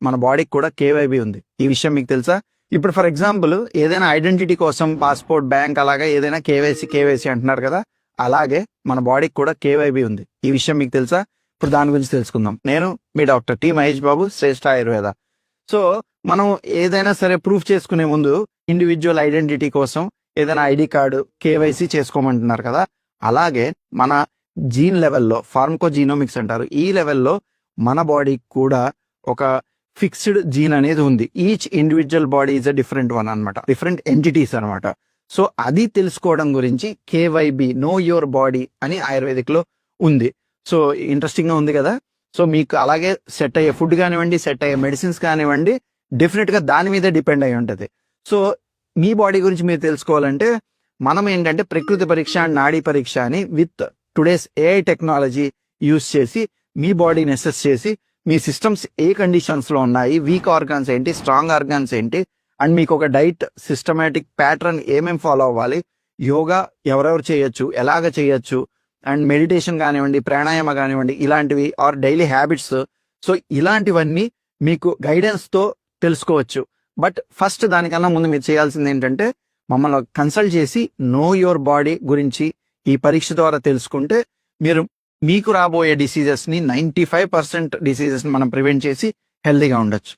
మన బాడీకి కూడా కేవైబీ ఉంది. ఈ విషయం మీకు తెలుసా? ఇప్పుడు ఫర్ ఎగ్జాంపుల్ ఏదైనా ఐడెంటిటీ కోసం పాస్పోర్ట్, బ్యాంక్ అలాగా ఏదైనా కేవైసీ అంటున్నారు కదా, అలాగే మన బాడీకి కూడా కేవైబీ ఉంది. ఈ విషయం మీకు తెలుసా? ఇప్పుడు దాని గురించి తెలుసుకుందాం. నేను మీ డాక్టర్ టి మహేష్ బాబు, శ్రేష్ఠ ఆయుర్వేద. సో మనం ఏదైనా సరే ప్రూఫ్ చేసుకునే ముందు ఇండివిజువల్ ఐడెంటిటీ కోసం ఏదైనా ఐడి కార్డు, కేవైసీ చేసుకోమంటున్నారు కదా, అలాగే మన జీన్ లెవెల్లో ఫార్మకోజీనోమిక్స్ అంటారు, ఈ లెవెల్లో మన బాడీకి కూడా ఒక ఫిక్స్డ్ జీన్ అనేది ఉంది. Each individual body is a different one అనమాట, డిఫరెంట్ ఎంటిటీస్ అనమాట. సో అది తెలుసుకోవడం గురించి కేవైబీ, నో యువర్ బాడీ అని ఆయుర్వేదిక్ లో ఉంది. సో ఇంట్రెస్టింగ్ గా ఉంది కదా. సో మీకు అలాగే సెట్ అయ్యే ఫుడ్ కానివ్వండి, సెట్ అయ్యే మెడిసిన్స్ కానివ్వండి, డెఫినెట్ గా దాని మీదే డిపెండ్ అయి ఉంటుంది. సో మీ బాడీ గురించి మీరు తెలుసుకోవాలంటే మనం ఏంటంటే ప్రకృతి పరీక్ష అండ్ నాడీ పరీక్ష అని with today's AI technology use చేసి మీ బాడీని అసెస్ చేసి మీ సిస్టమ్స్ ఏ కండిషన్స్ లో ఉన్నాయి, వీక్ ఆర్గాన్స్ ఏంటి, స్ట్రాంగ్ ఆర్గాన్స్ ఏంటి, అండ్ మీకు ఒక డైట్ సిస్టమేటిక్ ప్యాటర్న్ ఏమేమి ఫాలో అవ్వాలి, యోగా ఎవరెవరు చేయొచ్చు, ఎలాగ చేయొచ్చు, అండ్ మెడిటేషన్ కానివ్వండి, ప్రాణాయామ కానివ్వండి, ఇలాంటివి ఆర్ డైలీ హ్యాబిట్స్. సో ఇలాంటివన్నీ మీకు గైడెన్స్ తో తెలుసుకోవచ్చు. బట్ ఫస్ట్ దానికన్నా ముందు మీరు చేయాల్సింది ఏంటంటే మమ్మల్ని కన్సల్ట్ చేసి నో యువర్ బాడీ గురించి ఈ పరీక్ష ద్వారా తెలుసుకుంటే మీకు రాబోయే డిసీజెస్ ని 95% డిసీజెస్ ని మనం ప్రివెంట్ చేసి హెల్దీగా ఉండొచ్చు.